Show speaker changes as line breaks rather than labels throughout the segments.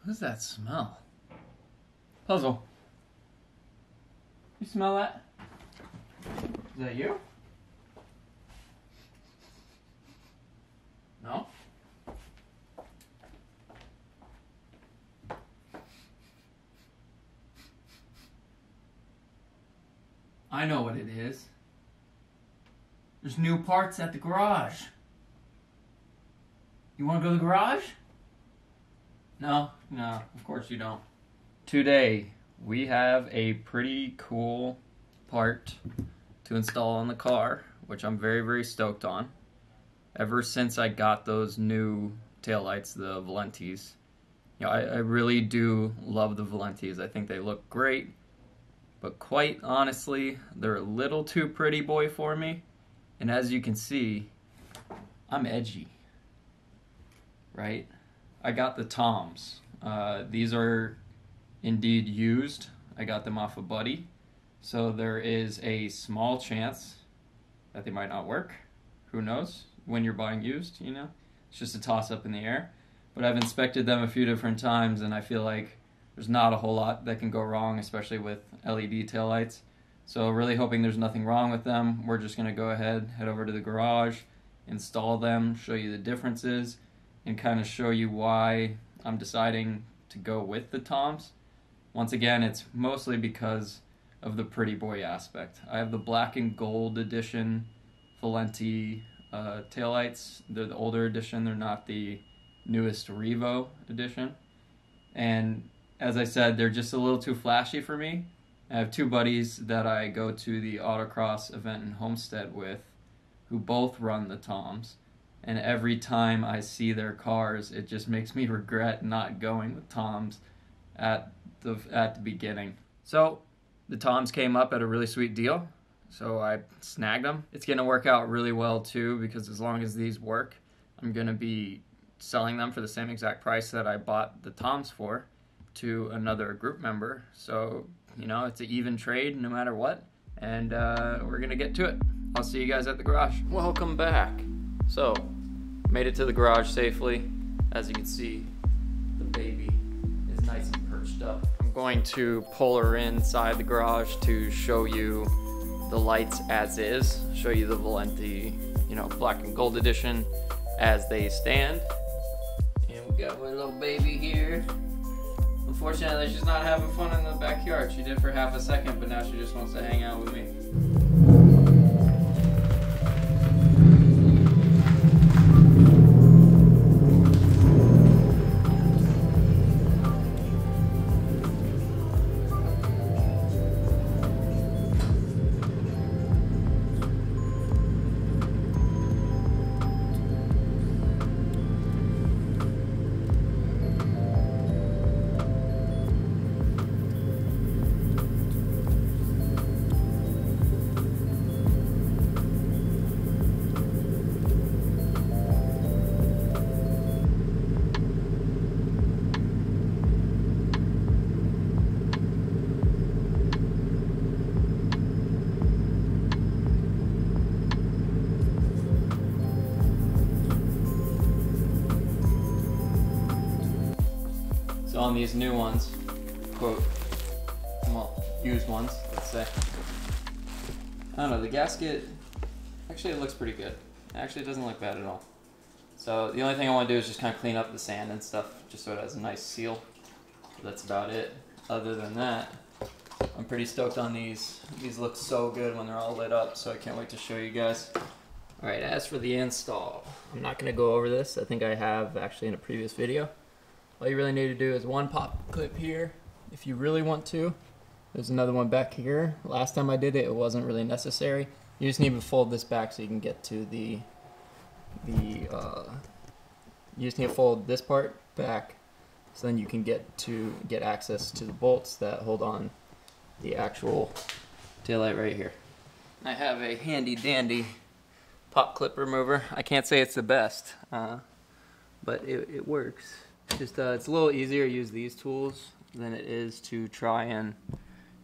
What does that smell? Puzzle. You smell that? Is that you? No? I know what it is. There's new parts at the garage. You want to go to the garage? No, of course you don't. Today, we have a pretty cool part to install on the car, which I'm very, very stoked on. Ever since I got those new taillights, the Valentis, I really do love the Valentis. I think they look great, but quite honestly, they're a little too pretty boy for me. And as you can see, I'm edgy, right? I got the Toms. These are indeed used. I got them off a buddy. So there is a small chance that they might not work. Who knows? When you're buying used, It's just a toss up in the air. But I've inspected them a few different times and I feel like there's not a whole lot that can go wrong, especially with LED taillights. So really hoping there's nothing wrong with them. We're just gonna go ahead, head over to the garage, install them, show you the differences, and kind of show you why I'm deciding to go with the Toms. Once again, it's mostly because of the pretty boy aspect. I have the black and gold edition Valenti taillights. They're the older edition, they're not the newest Revo edition. And as I said, they're just a little too flashy for me. I have two buddies that I go to the autocross event in Homestead with who both run the Toms. And every time I see their cars, it just makes me regret not going with Toms at the beginning. So the Toms came up at a really sweet deal, so I snagged them. It's gonna work out really well too, because as long as these work, I'm gonna be selling them for the same exact price that I bought the Toms for to another group member. So, it's an even trade no matter what, and we're gonna get to it. I'll see you guys at the garage. Welcome back. So, made it to the garage safely. As you can see, the baby is nice and perched up. I'm going to pull her inside the garage to show you the lights as is, show you the Valenti, black and gold edition as they stand. And we got my little baby here. Unfortunately, she's not having fun in the backyard. She did for half a second, but now she just wants to hang out with me. So on these new ones, quote, well, used ones, let's say, I don't know, the gasket, actually it looks pretty good. Actually it doesn't look bad at all. So the only thing I want to do is just kind of clean up the sand and stuff, just so it has a nice seal. That's about it. Other than that, I'm pretty stoked on these. These look so good when they're all lit up, so I can't wait to show you guys. Alright, as for the install, I'm not going to go over this. I think I have actually in a previous video. All you really need to do is one pop clip here, if you really want to. There's another one back here. Last time I did it, it wasn't really necessary. You just need to fold this back so you can get to you just need to fold this part back so then you can get access to the bolts that hold on the actual taillight right here. I have a handy dandy pop clip remover. I can't say it's the best, but it works. Just it's a little easier to use these tools than it is to try and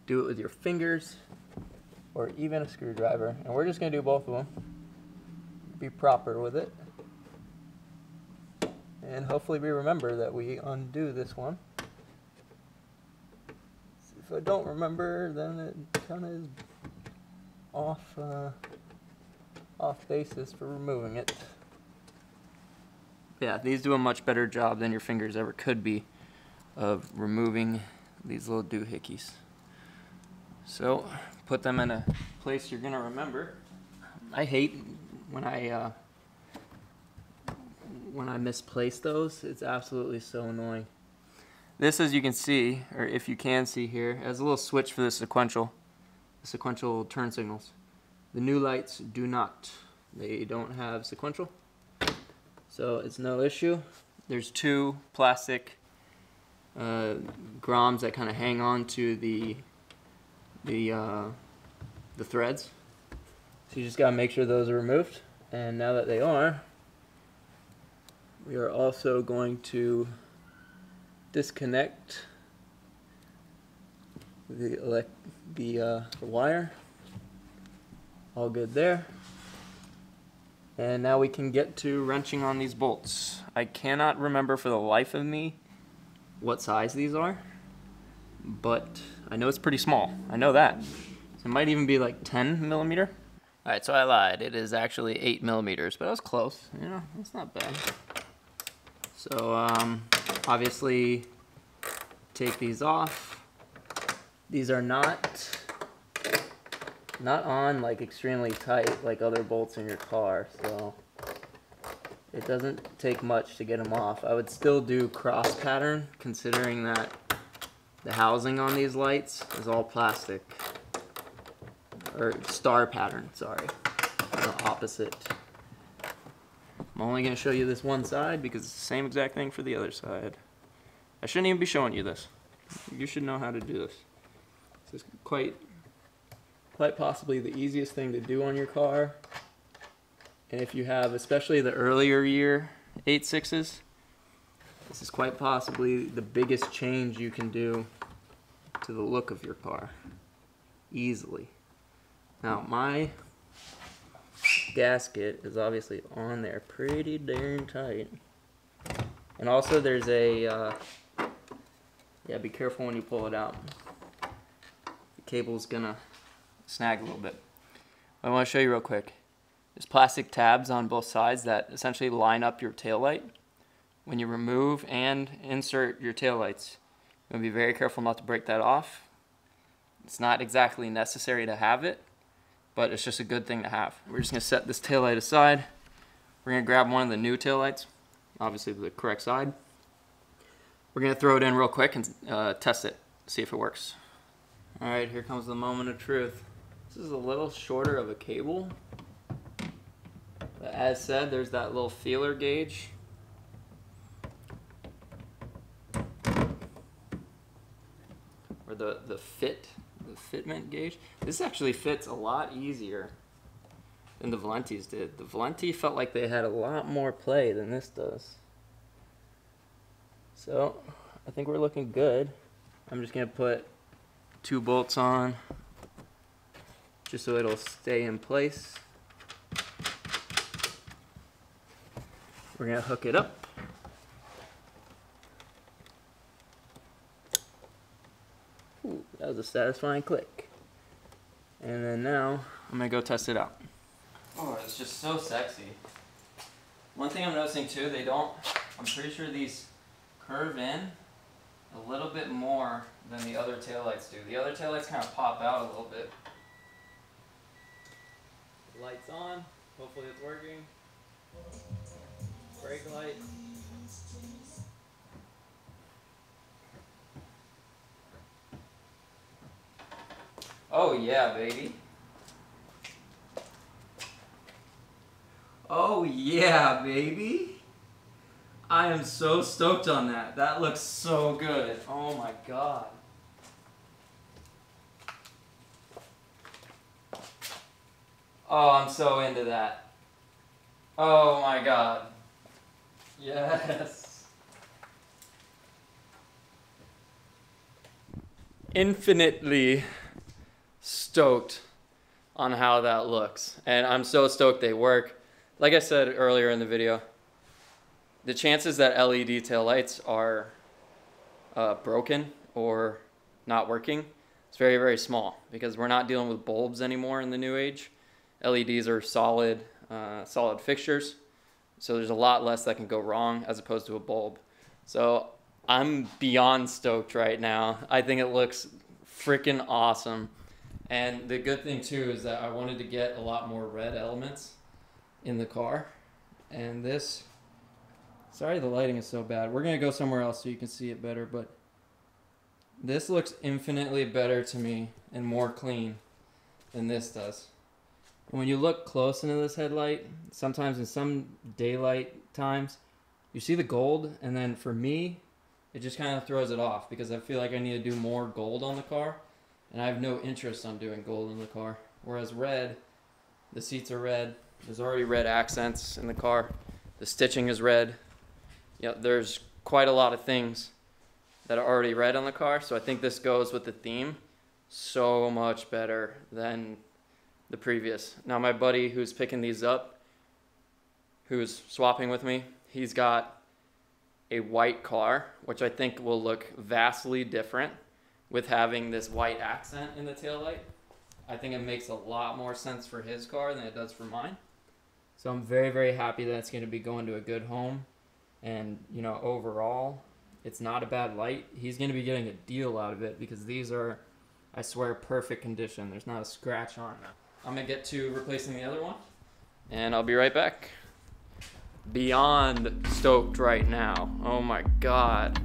do it with your fingers or even a screwdriver. And we're just going to do both of them. Be proper with it. And hopefully we remember that we undo this one. if I don't remember, then it kind of is off basis for removing it. Yeah, these do a much better job than your fingers ever could be of removing these little doohickeys. So put them in a place you're gonna remember. I hate when I misplace those. It's absolutely so annoying. This, as you can see, or if you can see here, has a little switch for the sequential turn signals. The new lights do not. They don't have sequential, so it's no issue. There's two plastic groms that kind of hang on to the threads. So you just gotta make sure those are removed. And now that they are, we are also going to disconnect the wire. All good there. And now we can get to wrenching on these bolts. I cannot remember for the life of me what size these are, but I know it's pretty small. I know that. So it might even be like 10 millimeter. All right, so I lied. It is actually 8 millimeters, but I was close. You know, it's not bad. So obviously take these off. These are not on like extremely tight like other bolts in your car, so it doesn't take much to get them off. I would still do cross pattern, considering that the housing on these lights is all plastic. Or star pattern, sorry. The opposite. I'm only going to show you this one side because it's the same exact thing for the other side. I shouldn't even be showing you this. You should know how to do this. This is quite possibly the easiest thing to do on your car. And if you have, especially the earlier year 8.6s, this is quite possibly the biggest change you can do to the look of your car. Easily. Now, my gasket is obviously on there pretty darn tight. And also there's a, yeah, be careful when you pull it out. The cable's gonna snag a little bit. I want to show you real quick. There's plastic tabs on both sides that essentially line up your taillight. When you remove and insert your taillights, you're gonna be very careful not to break that off. It's not exactly necessary to have it, but it's just a good thing to have. We're just gonna set this taillight aside. We're gonna grab one of the new taillights, obviously the correct side. We're gonna throw it in real quick and test it, see if it works. All right, here comes the moment of truth. This is a little shorter of a cable, but as said, there's that little feeler gauge. Or the fitment gauge. This actually fits a lot easier than the Valentis did. The Valenti felt like they had a lot more play than this does. So I think we're looking good. I'm just gonna put 2 bolts on just so it'll stay in place. We're gonna hook it up. Ooh, that was a satisfying click. And then now, I'm gonna go test it out. Oh, it's just so sexy. One thing I'm noticing too, I'm pretty sure these curve in a little bit more than the other taillights do. The other taillights kind of pop out a little bit. Lights on, hopefully it's working. Brake light. Oh yeah, baby. Oh yeah, baby. I am so stoked on that. That looks so good. Oh my god. Oh, I'm so into that. Oh my god. Yes. Infinitely stoked on how that looks. And I'm so stoked they work. Like I said earlier in the video, the chances that LED taillights are broken or not working It's very, very small because we're not dealing with bulbs anymore in the new age. LEDs are solid fixtures, so there's a lot less that can go wrong as opposed to a bulb. So I'm beyond stoked right now. I think it looks freaking awesome. And the good thing too is that I wanted to get a lot more red elements in the car. And this, sorry the lighting is so bad. We're gonna go somewhere else so you can see it better, but this looks infinitely better to me and more clean than this does. And when you look close into this headlight, sometimes in some daylight times, you see the gold, and then for me, it just kind of throws it off because I feel like I need to do more gold on the car, and I have no interest on doing gold in the car. Whereas red, the seats are red, there's already red accents in the car, the stitching is red. Yeah, there's quite a lot of things that are already red on the car, so I think this goes with the theme so much better than the previous. Now my buddy who's picking these up, who's swapping with me, he's got a white car, which I think will look vastly different with having this white accent in the taillight. I think it makes a lot more sense for his car than it does for mine. So I'm very, very happy that it's going to be going to a good home. And, you know, overall, it's not a bad light. He's going to be getting a deal out of it because these are, I swear, perfect condition. There's not a scratch on them. I'm going to get to replacing the other one, and I'll be right back. Beyond stoked right now. Oh my God.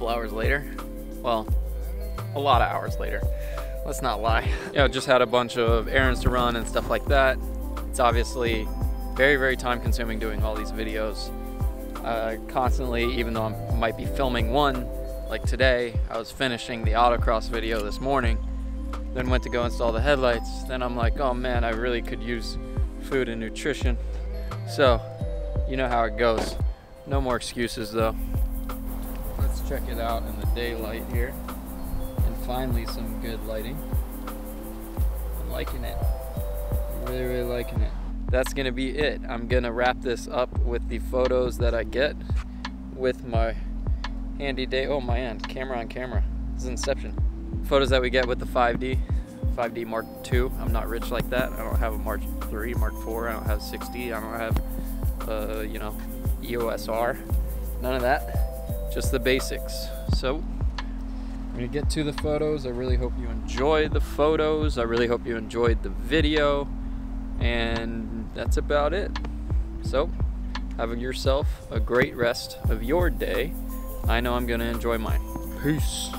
Hours later, well, a lot of hours later, let's not lie. Yeah, just had a bunch of errands to run and stuff like that. It's obviously very, very time consuming doing all these videos constantly, even though I might be filming one. Like today, I was finishing the autocross video this morning, then went to go install the headlights. Then I'm like, oh man, I really could use food and nutrition. So, you know how it goes. No more excuses though. Let's check it out in the daylight here. And finally some good lighting. I'm liking it. I'm really, really liking it. That's gonna be it. I'm gonna wrap this up with the photos that I get with my handy day. Oh man, camera on camera. This is Inception. Photos that we get with the 5D Mark II. I'm not rich like that. I don't have a Mark III, Mark IV. I don't have 6D. I don't have, you know, EOS R. None of that. Just the basics. So I'm gonna get to the photos. I really hope you enjoyed the photos. I really hope you enjoyed the video. And that's about it. So have yourself a great rest of your day. I know I'm gonna enjoy mine. Peace.